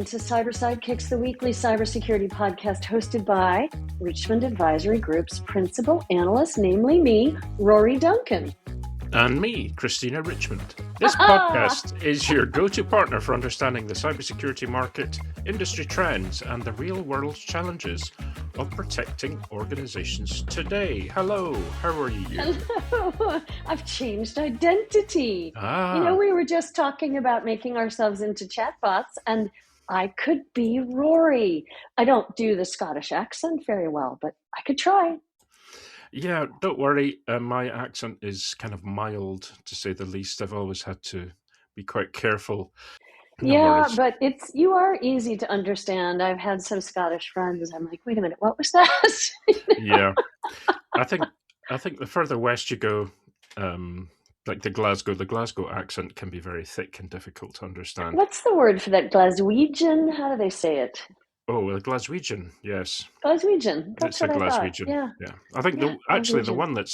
to Sidekicks, the weekly cybersecurity podcast hosted by Richmond Advisory Group's principal analyst, namely me, Rory Duncan. And me, Christina Richmond. This podcast is your go-to partner for understanding the cybersecurity market, industry trends, and the real-world challenges of protecting organizations today. Hello, how are you? Hello. I've changed identity. You know, we were just talking about making ourselves into chatbots, and I could be Rory. I don't do the Scottish accent very well, but I could try. Yeah, don't worry. My accent is kind of mild, to say the least. I've always had to be quite careful. But you are easy to understand. I've had some Scottish friends. I'm like, wait a minute, what was that? Yeah, I think the further west you go, like the Glasgow accent can be very thick and difficult to understand. What's the word for that? Glaswegian? How do they say it? Oh, a Glaswegian, yes. Glaswegian. That's it's what a I Glaswegian. thought. Yeah. I think the Glaswegian. one that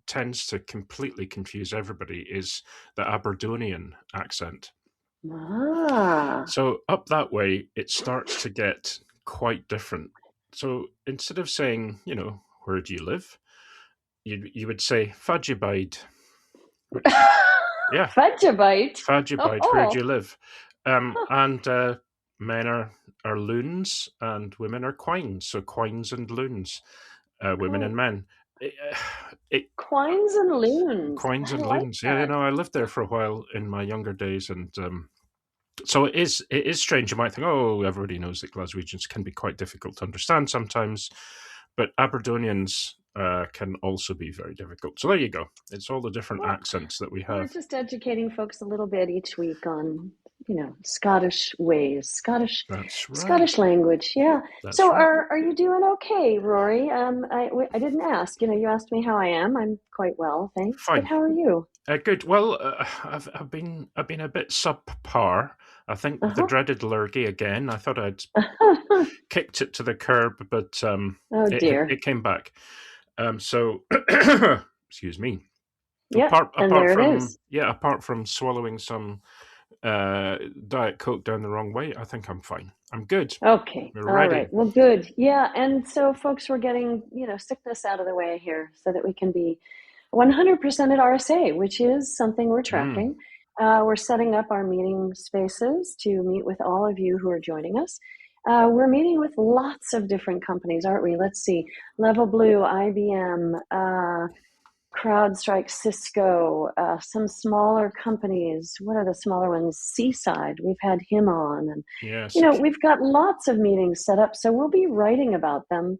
tends to completely confuse everybody is the Aberdonian accent. So up that way, it starts to get quite different. So instead of saying, where do you live? You would say Fadjibide. Yeah. Fadjibide, where do you live? And men are loons and women are quines. So quines and loons, women and men. Quines and loons. Loons. Yeah, I lived there for a while in my younger days, and so it is strange. You might think, oh, everybody knows that Glaswegians can be quite difficult to understand sometimes, but Aberdonians can also be very difficult. So there you go. It's all the different accents that we have. We're just educating folks a little bit each week on, Scottish ways, Scottish language. Yeah. So are you doing okay, Rory? I didn't ask. You asked me how I am. I'm quite well, thanks. Fine. But how are you? Good. Well, I've been a bit subpar. I think with the dreaded lurgy again. I thought I'd kicked it to the curb, but it came back. So excuse me. Yeah, apart from swallowing some Diet Coke down the wrong way, I think I'm fine. I'm good. Okay. We're ready. All right. Well, good. Yeah. And so folks, we're getting, sickness out of the way here so that we can be 100% at RSA, which is something we're tracking. We're setting up our meeting spaces to meet with all of you who are joining us. We're meeting with lots of different companies, aren't we? Let's see. Level Blue, IBM, CrowdStrike, Cisco, some smaller companies. What are the smaller ones? Seaside. We've had him on, and we've got lots of meetings set up. So we'll be writing about them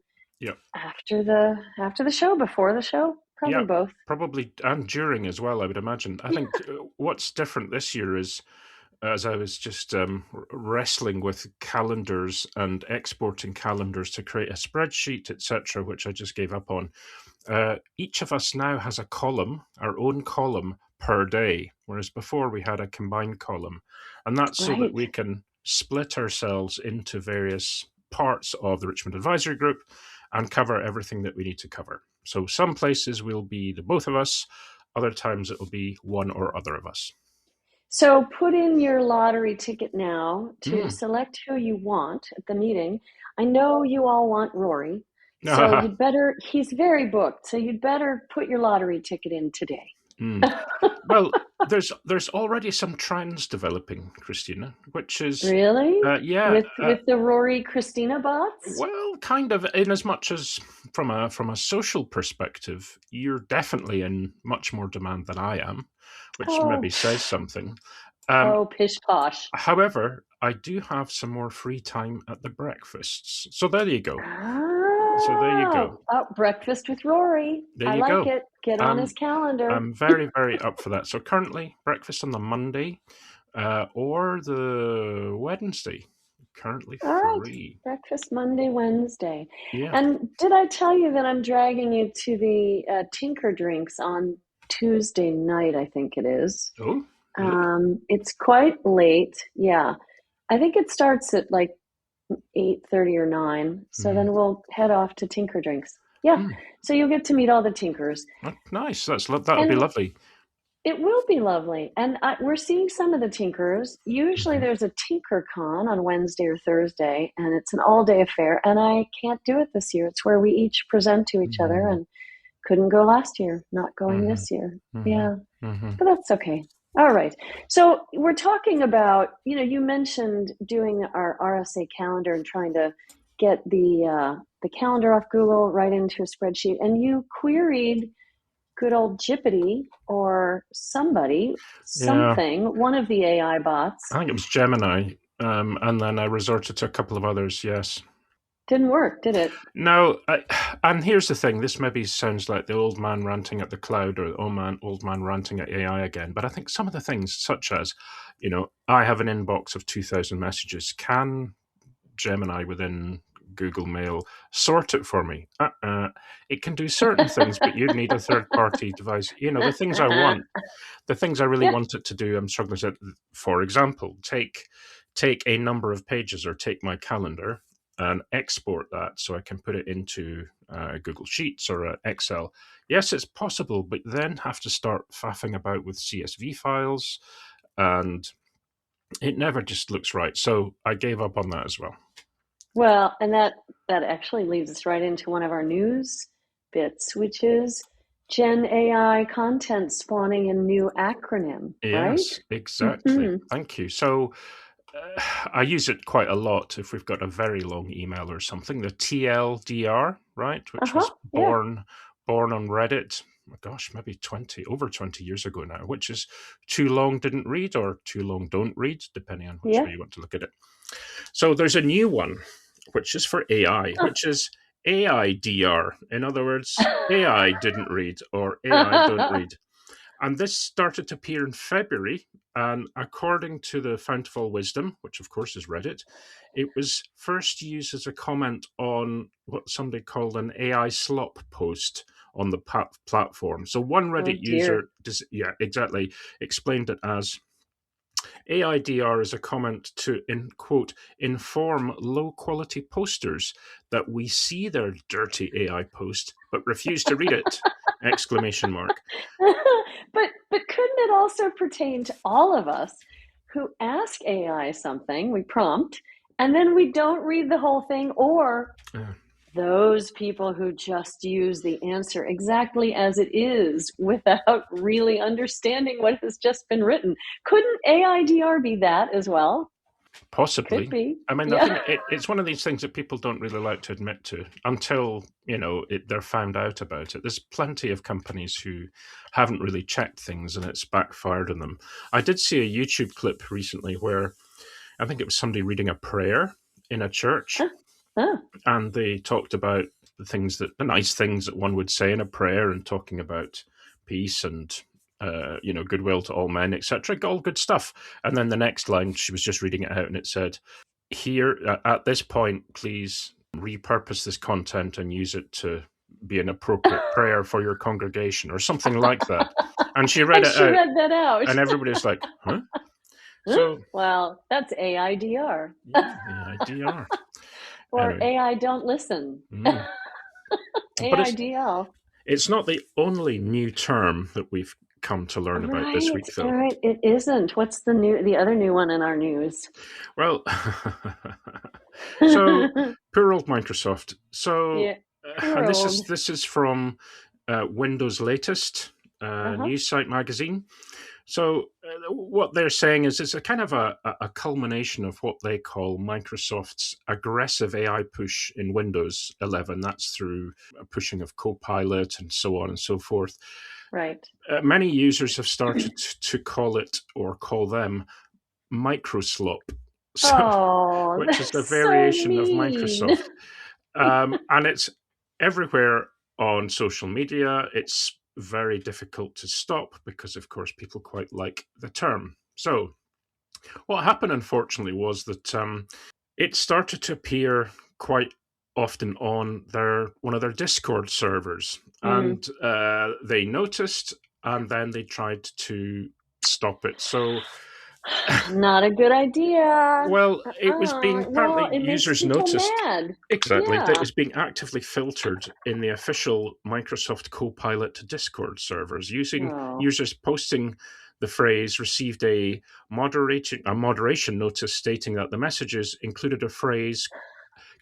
after the show, before the show, probably both. Probably, and during as well, I would imagine. I think what's different this year is, as I was just wrestling with calendars and exporting calendars to create a spreadsheet, etc., which I just gave up on. Each of us now has a column, our own column per day, whereas before we had a combined column. And that's so that we can split ourselves into various parts of the Richmond Advisory Group and cover everything that we need to cover. So some places will be the both of us, other times it will be one or other of us. So put in your lottery ticket now to select who you want at the meeting. I know you all want Rory. So you'd better, he's very booked, so you'd better put your lottery ticket in today. Well, there's already some trends developing, Christina, which is... Really? Yeah. With the Rory Christina bots? Well, kind of, in as much as from a social perspective, you're definitely in much more demand than I am, which maybe says something. Pish posh. However, I do have some more free time at the breakfasts. So there you go. So there you go. Breakfast with Rory. There you go. I like it. Get on his calendar. I'm very, very up for that. So currently, breakfast on the Monday or the Wednesday. Currently free. All right. Breakfast Monday, Wednesday. Yeah. And did I tell you that I'm dragging you to the Tinker Drinks on Tuesday night, I think it is. Oh. Really? It's quite late. Yeah. I think it starts at like 8:30 or 9. So then we'll head off to Tinker Drinks. Yeah. So you'll get to meet all the Tinkers. Oh, nice. That'll be lovely. It will be lovely. And we're seeing some of the tinkerers. Usually Mm-hmm. there's a Tinker Con on Wednesday or Thursday, and it's an all-day affair. And I can't do it this year. It's where we each present to each other, and couldn't go last year, not going Mm-hmm. this year. Mm-hmm. Yeah, Mm-hmm. but that's okay. All right. So we're talking about, you mentioned doing our RSA calendar and trying to get the calendar off Google right into a spreadsheet, and you queried good old Jippity or somebody, Yeah, something, one of the AI bots. I think it was Gemini, and then I resorted to a couple of others. Yes. Didn't work, did it? No, and here's the thing. This maybe sounds like the old man ranting at the cloud or the old man ranting at AI again. But I think some of the things, such as, I have an inbox of 2,000 messages. Can Gemini within Google Mail sort it for me? It can do certain things, but you'd need a third-party device. The things I want, the things I really Yeah. want it to do, I'm struggling to. For example, take a number of pages or take my calendar and export that so I can put it into Google Sheets or Excel. Yes, it's possible, but then have to start faffing about with CSV files, and it never just looks right. So I gave up on that as well. Well, and that actually leads us right into one of our news bits, which is Gen AI content spawning a new acronym, right? Yes, exactly. Thank you. So I use it quite a lot if we've got a very long email or something. The TLDR, right, which was Yeah. born on Reddit. Oh my gosh, maybe over 20 years ago now, which is too long didn't read or too long don't read, depending on which way you want to look at it. So there's a new one, which is for AI, which is AIDR. In other words, AI didn't read or AI don't read. And this started to appear in February. And according to the Fount of All Wisdom, which of course is Reddit, it was first used as a comment on what somebody called an AI slop post on the platform. So one Reddit user, exactly, explained it as AIDR is a comment to, quote, inform low-quality posters that we see their dirty AI post, but refuse to read it, exclamation mark. But couldn't it also pertain to all of us who ask AI something, we prompt, and then we don't read the whole thing, or those people who just use the answer exactly as it is without really understanding what has just been written? Couldn't AIDR be that as well? Possibly. Could be. I mean, I think it's one of these things that people don't really like to admit to until, they're found out about it. There's plenty of companies who haven't really checked things and it's backfired on them. I did see a YouTube clip recently where I think it was somebody reading a prayer in a church, and they talked about the nice things that one would say in a prayer and talking about peace and goodwill to all men, etc. All good stuff. And then the next line, she was just reading it out, and it said, "Here at this point, please repurpose this content and use it to be an appropriate prayer for your congregation," or something like that. And she read read that out, and everybody's like, "Huh?" So, well, that's AIDR. Yeah, AIDR. Or anyway. AI don't listen. AIDL. It's not the only new term that we've come to learn about this week, though. Right, it isn't. What's the other new one in our news? Well, so poor old Microsoft. So, and this is from Windows Latest news site magazine. So what they're saying is it's a kind of a culmination of what they call Microsoft's aggressive AI push in Windows 11. That's through a pushing of Copilot and so on and so forth. Right. Many users have started to call it or call them microslop, which is a variation of Microsoft. And it's everywhere on social media. It's very difficult to stop because, of course, people quite like the term. So what happened, unfortunately, was that it started to appear quite often on one of their Discord servers. And they noticed, and then they tried to stop it. So Not a good idea. Well, it was being Well, apparently it makes users people noticed mad. exactly that it Yeah. was being actively filtered in the official Microsoft Copilot to Discord servers, using Oh. users posting the phrase received a moderation notice stating that the messages included a phrase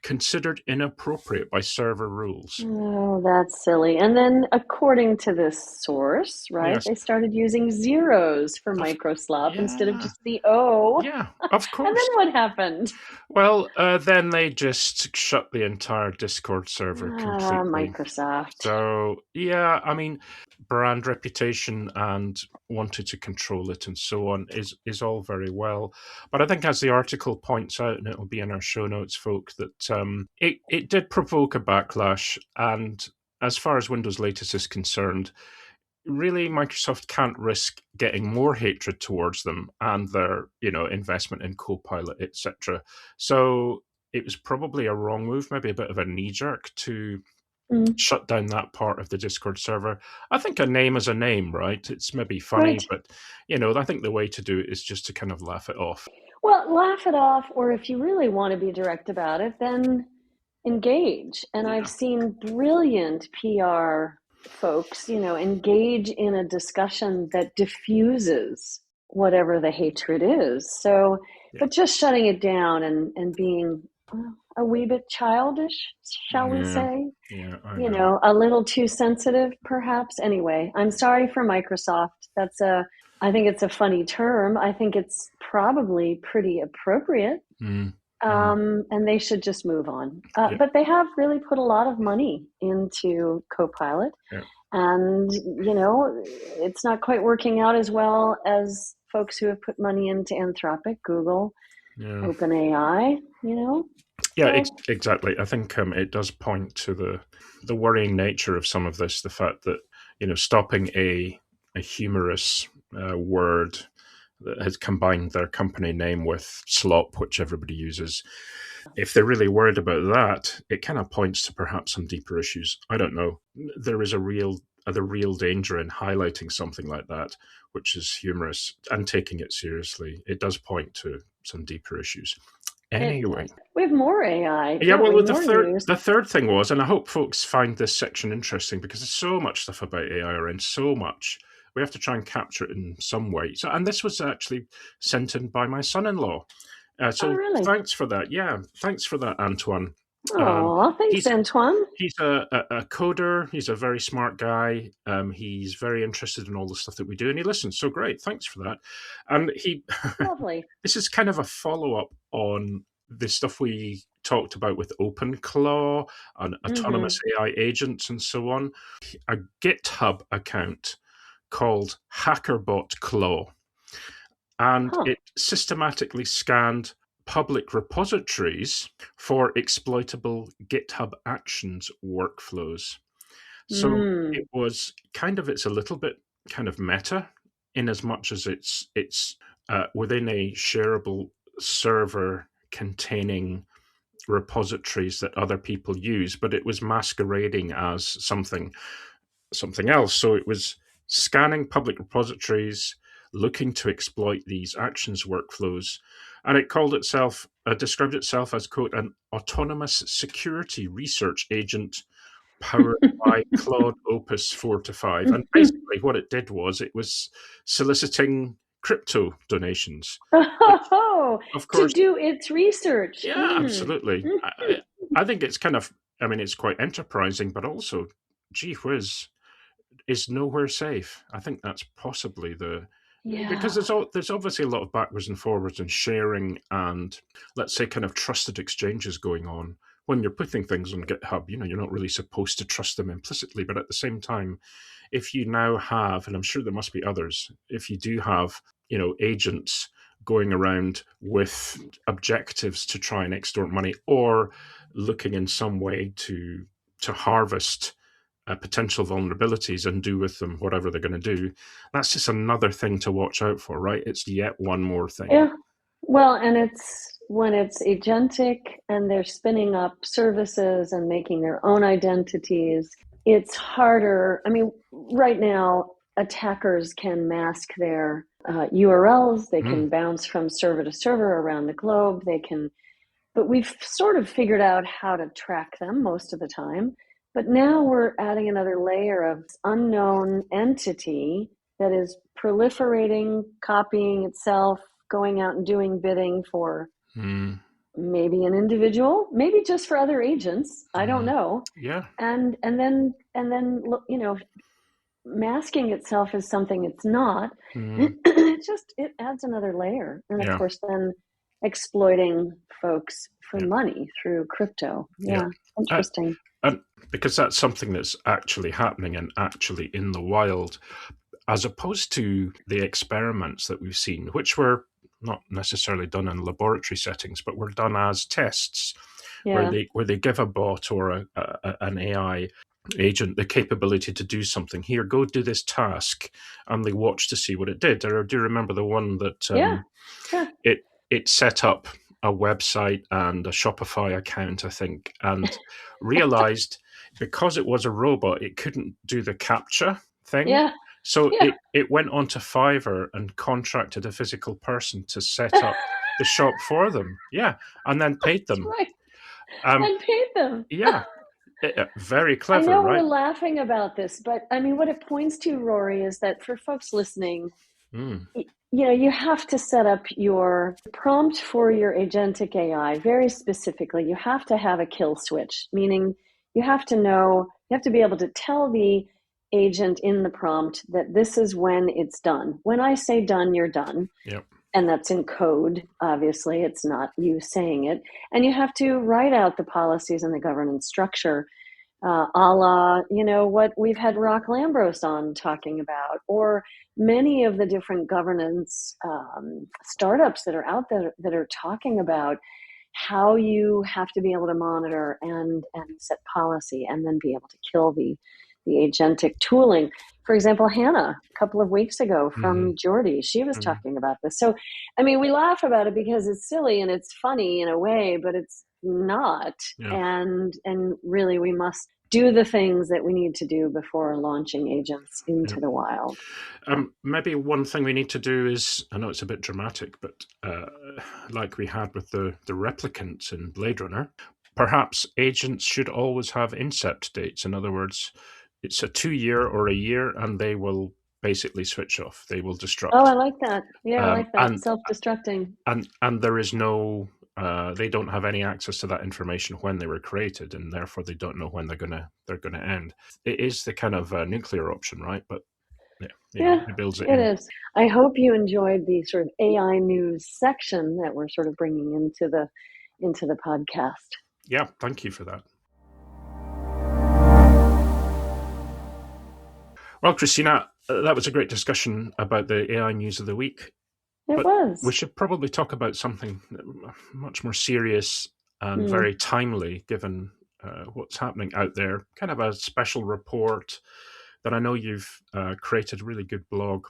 considered inappropriate by server rules. Oh, that's silly. And then, according to this source, right, Yes, they started using zeros for of microslop instead of yeah, just the O. yeah, of And then course. what happened? Well, then they just shut the entire Discord server Ah, completely. Microsoft. So, yeah, I mean, brand reputation and wanting to control it and so on is all very well. But I think, as the article points out, and it'll be in our show notes, folk, that it did provoke a backlash. And as far as Windows latest is concerned, really Microsoft can't risk getting more hatred towards them and their investment in Copilot, etc. So it was probably a wrong move, maybe a bit of a knee jerk to Mm, shut down that part of the Discord server. I think a name is a name, right? It's maybe funny, right. but I think the way to do it is just to kind of laugh it off. Well, laugh it off, or if you really want to be direct about it, then engage. And I've Yeah, seen brilliant PR folks, engage in a discussion that diffuses whatever the hatred is. So, yeah, but just shutting it down and being a wee bit childish, shall we yeah, say? yeah. I know. A little too sensitive, perhaps. Anyway, I'm sorry for Microsoft. I think it's a funny term. I think it's probably pretty appropriate, Mm, mm, and they should just move on. yeah, But they have really put a lot of money into Copilot, yeah, and it's not quite working out as well as folks who have put money into Anthropic, Google, yeah. OpenAI. Yeah, So exactly. I think it does point to the worrying nature of some of this. The fact that stopping a humorous word that has combined their company name with slop, which everybody uses. If they're really worried about that, it kind of points to perhaps some deeper issues. I don't know. There is the real danger in highlighting something like that, which is humorous, and taking it seriously. It does point to some deeper issues. it Anyway, does. We have more AI, yeah, don't well, we? the More third news. the third thing was, and I hope folks find this section interesting because there's so much stuff about AI around, so much. We have to try and capture it in some way. So, and this was actually sent in by my son-in-law. Oh, So really? thanks for that. Yeah, thanks for that, Antoine. Oh, thanks, He's Antoine. he's a coder. He's a very smart guy. He's very interested in all the stuff that we do, and he listens. So great, thanks for that. And he Lovely. this is kind of a follow-up on the stuff we talked about with OpenClaw and autonomous Mm-hmm. AI agents and so on. A GitHub account called HackerBotClaw, and Huh. it systematically scanned public repositories for exploitable GitHub Actions workflows. So Mm. it's a little bit kind of meta in as much as it's within a shareable server containing repositories that other people use, but it was masquerading as something else. So it was scanning public repositories, looking to exploit these actions workflows, and it described itself as quote an autonomous security research agent powered by Claude Opus 4 to 5. And basically, what it did was it was soliciting crypto donations, which, Oh, of to course, do its research. yeah, Mm. absolutely. I think it's kind of, I mean, it's quite enterprising, but also, gee whiz, is nowhere safe. I think that's possibly because Yeah. there's obviously a lot of backwards and forwards and sharing and let's say kind of trusted exchanges going on. When you're putting things on GitHub, you're not really supposed to trust them implicitly, but at the same time, if you now have, and I'm sure there must be others, if you do have, agents going around with objectives to try and extort money or looking in some way to harvest potential vulnerabilities and do with them whatever they're going to do. That's just another thing to watch out for, right? It's yet one more thing. Yeah. Well, and it's when it's agentic and they're spinning up services and making their own identities, it's harder. I mean, right now, attackers can mask their URLs. They can bounce from server to server around the globe. But we've sort of figured out how to track them most of the time. But now we're adding another layer of unknown entity that is proliferating, copying itself, going out and doing bidding for maybe an individual, maybe just for other agents. I don't know. Yeah. And then masking itself as something it's not. It adds another layer, and of course then exploiting folks for money through crypto. Interesting. And because that's something that's actually happening and actually in the wild, as opposed to the experiments that we've seen, which were not necessarily done in laboratory settings, but were done as tests, where they give a bot or an AI agent the capability to do something. Here, go do this task, and they watch to see what it did. Or do you remember the one that it set up a website and a Shopify account, I think, and realized because it was a robot, it couldn't do the CAPTCHA thing. So it went onto Fiverr and contracted a physical person to set up the shop for them. And then paid them. That's right. And paid them. Very clever, I know right? we're laughing about this, but I mean, what it points to, Rory, is that for folks listening, you have to set up your prompt for your agentic AI very specifically. You have to have a kill switch, meaning you have to be able to tell the agent in the prompt that this is when it's done. When I say done, you're done. And that's in code, obviously. It's not you saying it. And you have to write out the policies and the governance structure, a la, what we've had Rock Lambros on talking about, or many of the different governance startups that are out there that are talking about how you have to be able to monitor and set policy and then be able to kill the agentic tooling. For example, Hannah, a couple of weeks ago from Geordie, she was talking about this. So, I mean, we laugh about it because it's silly and it's funny in a way, but it's not. And really, we must do the things that we need to do before launching agents into the wild. Maybe one thing we need to do is, I know it's a bit dramatic, but like we had with the replicants in Blade Runner, perhaps agents should always have incept dates. In other words, it's a 2-year or a year, and they will basically switch off. They will destruct. Oh, I like that. I like that. Self-destructing. And there is no, they don't have any access to that information when they were created, and therefore they don't know when they're gonna end. It is the kind of nuclear option, right? But it builds it in. It is. I hope you enjoyed the sort of AI news section that we're sort of bringing into the podcast. Yeah, thank you for that. Well, Christina, that was a great discussion about the AI news of the week. It was. We should probably talk about something much more serious and very timely, given what's happening out there. Kind of a special report that I know you've created a really good blog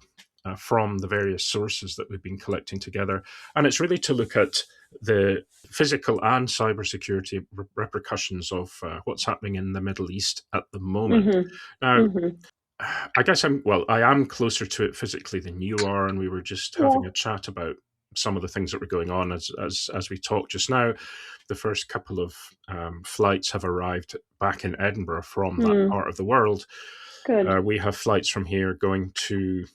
from the various sources that we've been collecting together. And it's really to look at the physical and cybersecurity repercussions of what's happening in the Middle East at the moment. Now, I guess I am closer to it physically than you are, and we were just having a chat about some of the things that were going on as we talked just now. The first couple of flights have arrived back in Edinburgh from that part of the world. Good. We have flights from here going to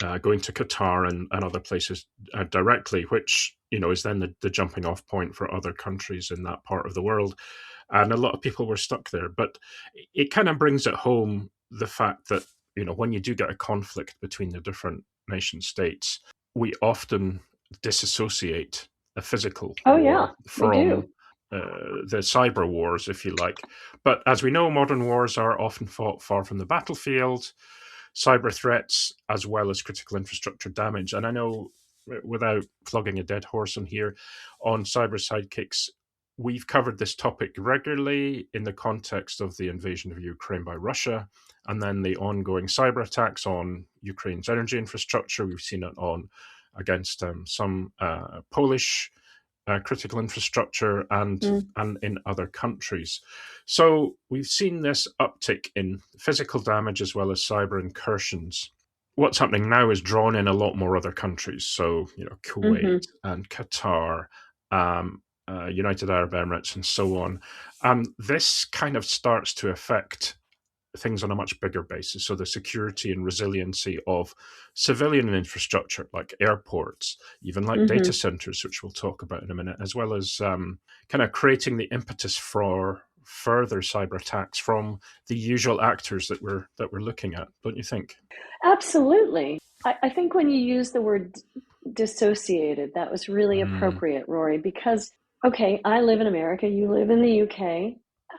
Qatar and other places directly, which is then the jumping off point for other countries in that part of the world. And a lot of people were stuck there, but it kind of brings it home the fact that when you do get a conflict between the different nation states, we often disassociate a physical war from the cyber wars, if you like. But as we know, modern wars are often fought far from the battlefield, cyber threats, as well as critical infrastructure damage. And I know, without flogging a dead horse on here, on Cyber Sidekicks, we've covered this topic regularly in the context of the invasion of Ukraine by Russia, and then the ongoing cyber attacks on Ukraine's energy infrastructure. We've seen it against some Polish critical infrastructure and in other countries. So we've seen this uptick in physical damage as well as cyber incursions. what's happening now is drawn in a lot more other countries. So, Kuwait and Qatar, United Arab Emirates, and so on. This kind of starts to affect things on a much bigger basis. So the security and resiliency of civilian infrastructure, like airports, even like data centers, which we'll talk about in a minute, as well as kind of creating the impetus for further cyber attacks from the usual actors that we're looking at, don't you think? Absolutely. I think when you use the word dissociated, that was really appropriate, Rory, because, okay, I live in America, you live in the UK.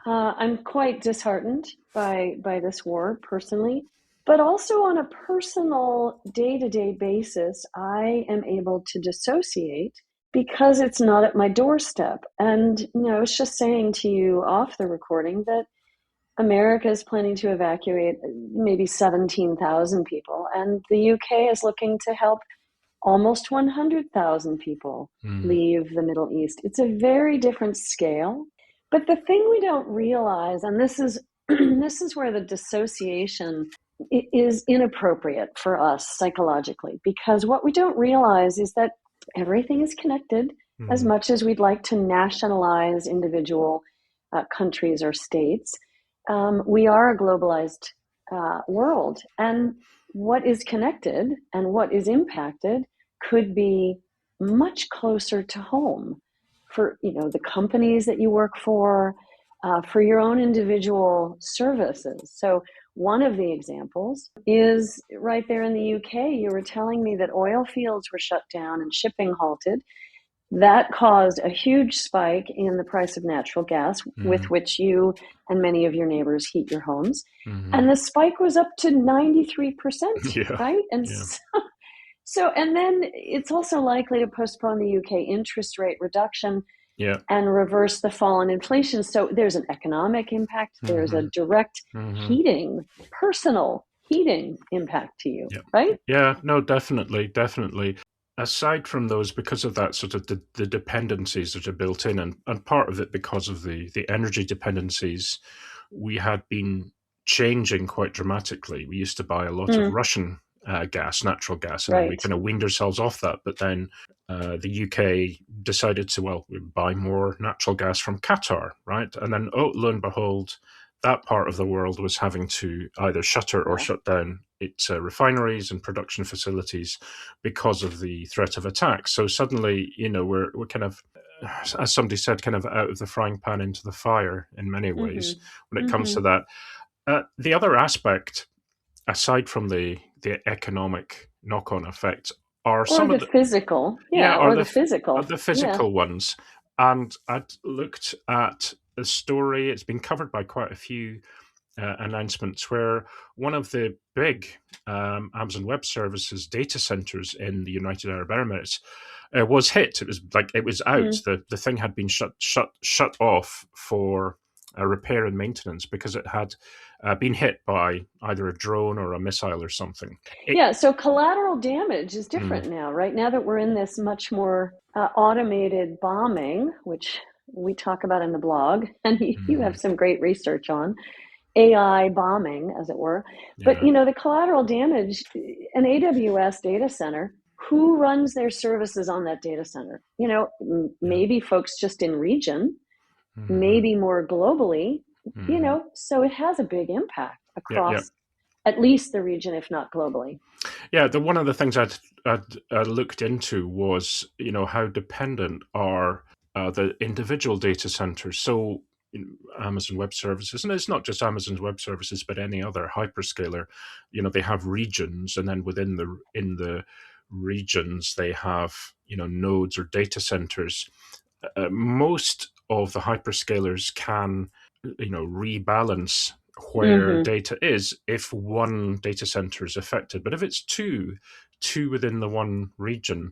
I'm quite disheartened by this war personally, but also on a personal day-to-day basis, I am able to dissociate because it's not at my doorstep. And, I was just saying to you off the recording that America is planning to evacuate maybe 17,000 people, and the UK is looking to help almost 100,000 people leave the Middle East. It's a very different scale. But the thing we don't realize, and this is this is where the dissociation is inappropriate for us psychologically, because what we don't realize is that everything is connected. As much as we'd like to nationalize individual countries or states, we are a globalized world, and what is connected and what is impacted could be much closer to home for the companies that you work for your own individual services. So one of the examples is right there in the UK. You were telling me that oil fields were shut down and shipping halted. That caused a huge spike in the price of natural gas, with which you and many of your neighbors heat your homes. And the spike was up to 93%, right? And so, and then it's also likely to postpone the UK interest rate reduction and reverse the fall in inflation. So there's an economic impact. There's a direct heating, personal heating impact to you, right? Yeah, no, definitely. Aside from those, because of that sort of the dependencies that are built in, and part of it because of the energy dependencies, we had been changing quite dramatically. We used to buy a lot of Russian natural gas, and then we kind of weaned ourselves off that. But then the UK decided to, we buy more natural gas from Qatar, right? And then, lo and behold, that part of the world was having to either shutter or shut down its refineries and production facilities because of the threat of attack. So suddenly, we're kind of, as somebody said, kind of out of the frying pan into the fire in many ways when it comes to that. The other aspect, aside from the economic knock-on effects, are some of the physical, the physical ones. And I'd looked at the story. It's been covered by quite a few announcements where one of the big Amazon Web Services data centers in the United Arab Emirates was hit. It was out. The thing had been shut off for repair and maintenance because it had been hit by either a drone or a missile or something. So collateral damage is different now, right? Now that we're in this much more automated bombing, which we talk about in the blog, and you have some great research on AI bombing, as it were. But, the collateral damage, an AWS data center, who runs their services on that data center? Maybe folks just in region, maybe more globally, so it has a big impact across at least the region, if not globally. Yeah, one of the things I'd looked into was, how dependent are the individual data centers. So Amazon Web Services, and it's not just Amazon Web Services, but any other hyperscaler, they have regions, and then in the regions they have, nodes or data centers. Most of the hyperscalers can, rebalance where data is if one data center is affected. But if it's two within the one region,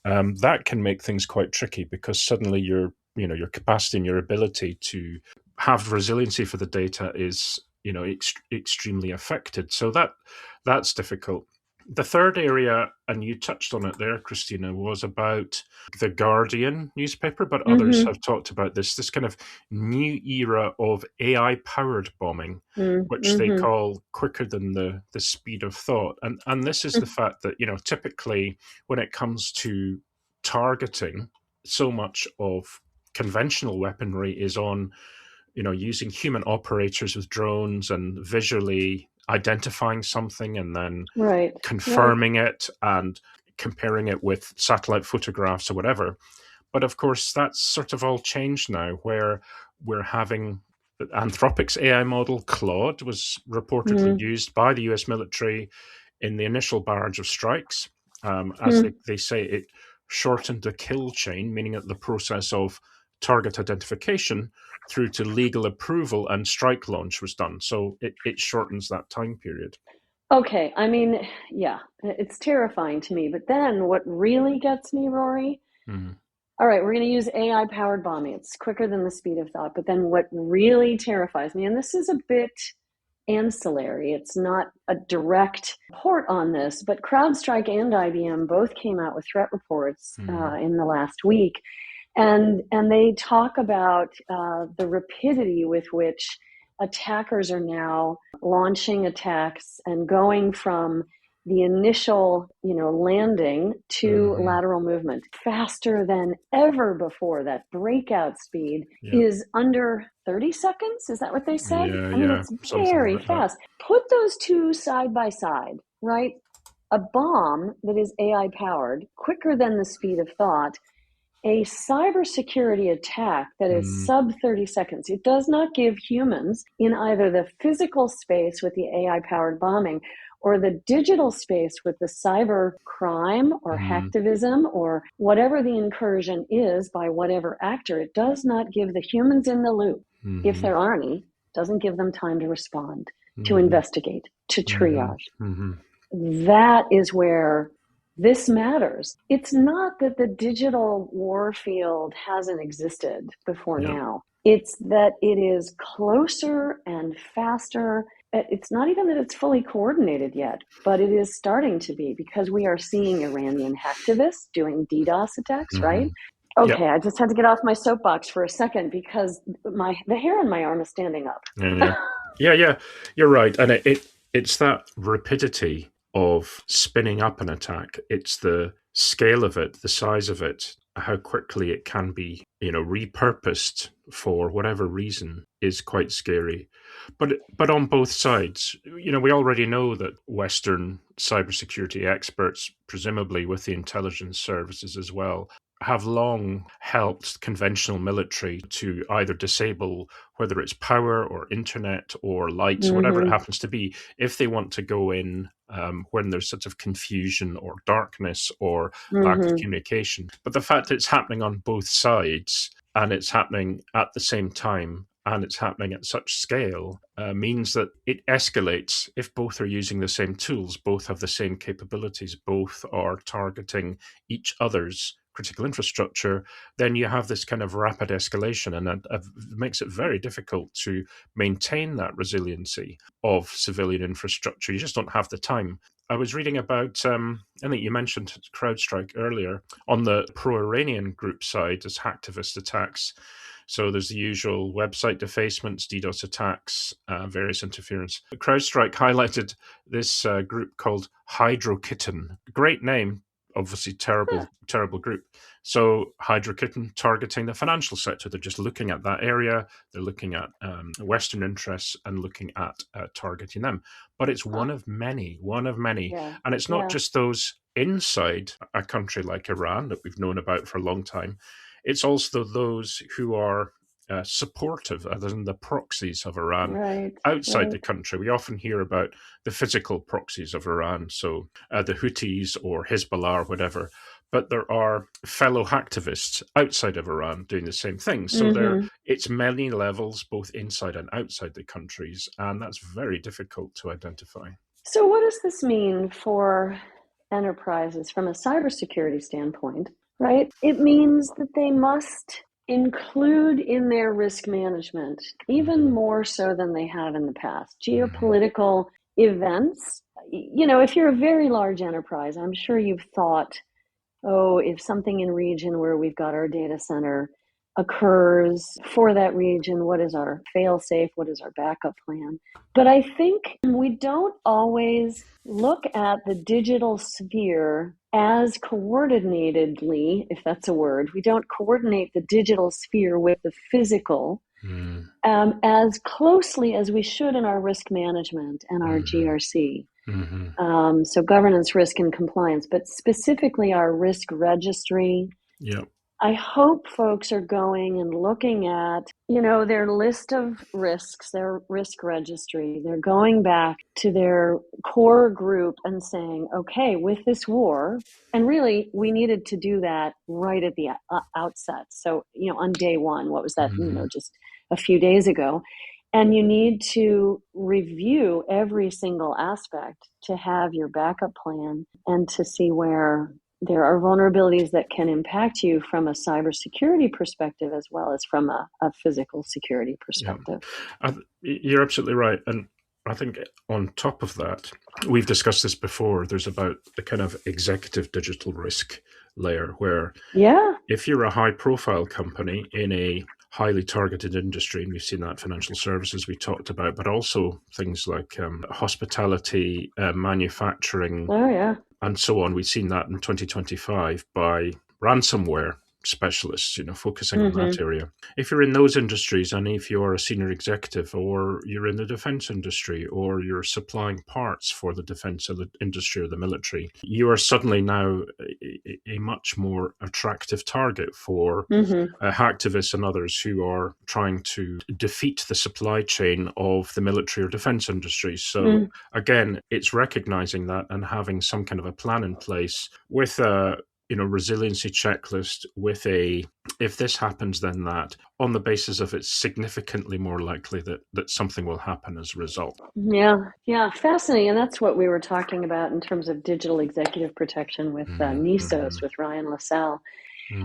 that can make things quite tricky, because suddenly your capacity and your ability to have resiliency for the data is extremely affected. So that's difficult. The third area, and you touched on it there, Christina, was about the Guardian newspaper, but others have talked about this kind of new era of AI-powered bombing, which they call quicker than the speed of thought. And this is the fact that, typically when it comes to targeting, so much of conventional weaponry is on, using human operators with drones and visually identifying something and then confirming it and comparing it with satellite photographs or whatever. But of course, that's sort of all changed now, where we're having Anthropic's AI model, Claude, was reportedly used by the US military in the initial barrage of strikes. As they say, it shortened the kill chain, meaning that the process of target identification through to legal approval and strike launch was done. So it shortens that time period. Okay, I mean, yeah, it's terrifying to me. But then what really gets me, Rory, all right, we're going to use AI-powered bombing. It's quicker than the speed of thought. But then what really terrifies me, and this is a bit ancillary, it's not a direct report on this, but CrowdStrike and IBM both came out with threat reports in the last week. And they talk about the rapidity with which attackers are now launching attacks and going from the initial, landing to lateral movement faster than ever before. That breakout speed is under 30 seconds. Is that what they said? I mean, it's very fast. Put those two side by side, right? A bomb that is AI powered, quicker than the speed of thought, a cybersecurity attack that is sub 30 seconds. It does not give humans in either the physical space with the AI-powered bombing or the digital space with the cyber crime or hacktivism or whatever the incursion is by whatever actor. It does not give the humans in the loop, if there are any, doesn't give them time to respond, to investigate, to triage. That is where this matters. It's not that the digital war field hasn't existed before now. It's that it is closer and faster. It's not even that it's fully coordinated yet, but it is starting to be, because we are seeing Iranian hacktivists doing DDoS attacks, right? Okay, I just had to get off my soapbox for a second because the hair on my arm is standing up. Yeah, you're right. And it's that rapidity of spinning up an attack. It's the scale of it, the size of it, how quickly it can be, repurposed for whatever reason is quite scary. But on both sides, we already know that Western cybersecurity experts, presumably with the intelligence services as well, have long helped conventional military to either disable, whether it's power or internet or lights, whatever it happens to be, if they want to go in when there's sort of confusion or darkness or lack of communication. But the fact that it's happening on both sides and it's happening at the same time and it's happening at such scale means that it escalates if both are using the same tools, both have the same capabilities, both are targeting each other's critical infrastructure. Then you have this kind of rapid escalation, and that makes it very difficult to maintain that resiliency of civilian infrastructure. You just don't have the time. I was reading about, I think you mentioned CrowdStrike earlier, on the pro-Iranian group side as hacktivist attacks. So there's the usual website defacements, DDoS attacks, various interference. CrowdStrike highlighted this group called Hydrokitten. Great name. Obviously, terrible group. So Hydrokitten targeting the financial sector. They're just looking at that area. They're looking at Western interests and looking at targeting them. But it's one of many. And it's not just those inside a country like Iran that we've known about for a long time. It's also those who are supportive, other than the proxies of Iran outside the country. We often hear about the physical proxies of Iran, so the Houthis or Hezbollah or whatever. But there are fellow hacktivists outside of Iran doing the same thing. So it's many levels, both inside and outside the countries, and that's very difficult to identify. So what does this mean for enterprises from a cybersecurity standpoint, right? It means that they must include in their risk management, even more so than they have in the past, geopolitical events, if you're a very large enterprise, I'm sure you've thought, oh, if something in region where we've got our data center occurs for that region, what is our fail-safe? What is our backup plan? But I think we don't always look at the digital sphere as coordinatedly, if that's a word. We don't coordinate the digital sphere with the physical as closely as we should in our risk management and our GRC. So governance, risk, and compliance, but specifically our risk registry. Yep. I hope folks are going and looking at, their list of risks, their risk registry. They're going back to their core group and saying, okay, with this war, and really we needed to do that right at the outset. So, on day one, what was that, just a few days ago. And you need to review every single aspect to have your backup plan and to see where there are vulnerabilities that can impact you from a cybersecurity perspective as well as from a physical security perspective. Yeah. You're absolutely right. And I think on top of that, we've discussed this before, there's about the kind of executive digital risk layer where if you're a high profile company in a highly targeted industry, and we've seen that financial services we talked about, but also things like hospitality, manufacturing, and so on. We've seen that in 2025 by ransomware specialists, focusing on that area. If you're in those industries, and if you're a senior executive, or you're in the defense industry, or you're supplying parts for the defense industry or the military, you are suddenly now a much more attractive target for hacktivists and others who are trying to defeat the supply chain of the military or defense industry. So again, it's recognizing that and having some kind of a plan in place with a resiliency checklist with if this happens, then that, on the basis of it's significantly more likely that something will happen as a result. Yeah, fascinating. And that's what we were talking about in terms of digital executive protection with NISOS, with Ryan LaSalle.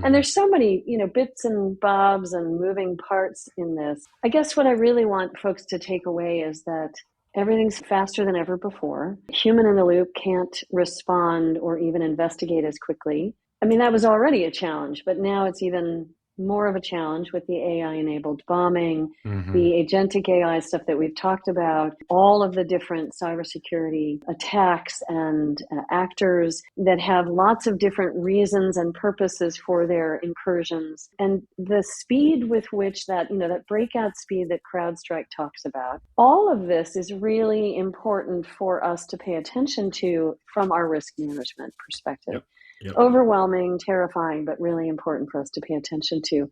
And there's so many, bits and bobs and moving parts in this. I guess what I really want folks to take away is that everything's faster than ever before. Human in the loop can't respond or even investigate as quickly. I mean, that was already a challenge, but now it's even more of a challenge with the AI-enabled bombing, the agentic AI stuff that we've talked about, all of the different cybersecurity attacks and actors that have lots of different reasons and purposes for their incursions. And the speed with which that breakout speed that CrowdStrike talks about, all of this is really important for us to pay attention to from our risk management perspective. Yep. Overwhelming, terrifying, but really important for us to pay attention to.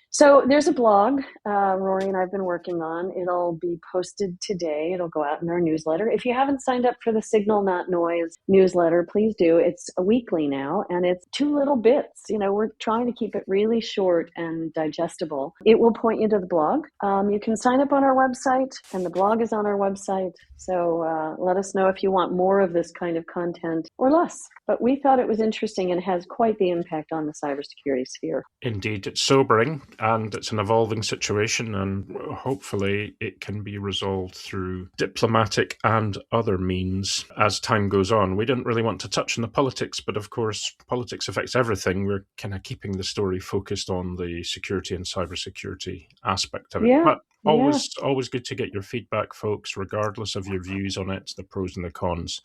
So there's a blog Rory and I've been working on. It'll be posted today. It'll go out in our newsletter. If you haven't signed up for the Signal Not Noise newsletter, please do. It's a weekly now, and it's 2 little bits. We're trying to keep it really short and digestible. It will point you to the blog. You can sign up on our website, and the blog is on our website. So let us know if you want more of this kind of content or less. But we thought it was interesting and has quite the impact on the cybersecurity sphere. Indeed, it's sobering, and it's an evolving situation, and hopefully it can be resolved through diplomatic and other means as time goes on. We didn't really want to touch on the politics, but of course politics affects everything. We're kind of keeping the story focused on the security and cybersecurity aspect of it. But always good to get your feedback, folks, regardless of your views on it, the pros and the cons.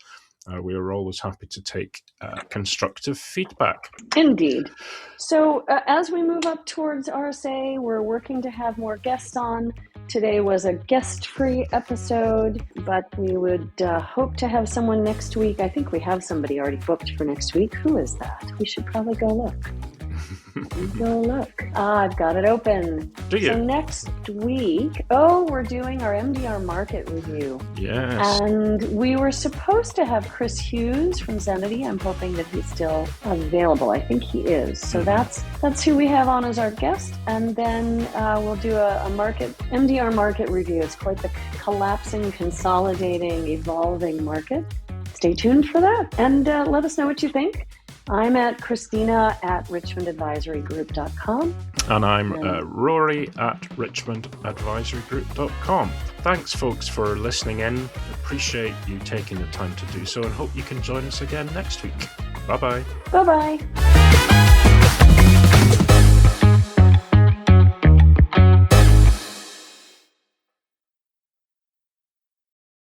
We are always happy to take constructive feedback. Indeed. So as we move up towards RSA, we're working to have more guests on. Today was a guest-free episode, but we would hope to have someone next week. I think we have somebody already booked for next week. Who is that? We should probably go look. I've got it open. Do you? So next week, we're doing our MDR market review. Yes. And we were supposed to have Chris Hughes from Zenity. I'm hoping that he's still available. I think he is. So that's who we have on as our guest. And then we'll do a MDR market review. It's quite the collapsing, consolidating, evolving market. Stay tuned for that. And let us know what you think. I'm at Christina at richmondadvisorygroup.com. And I'm Rory at richmondadvisorygroup.com. Thanks, folks, for listening in. Appreciate you taking the time to do so and hope you can join us again next week. Bye-bye. Bye-bye.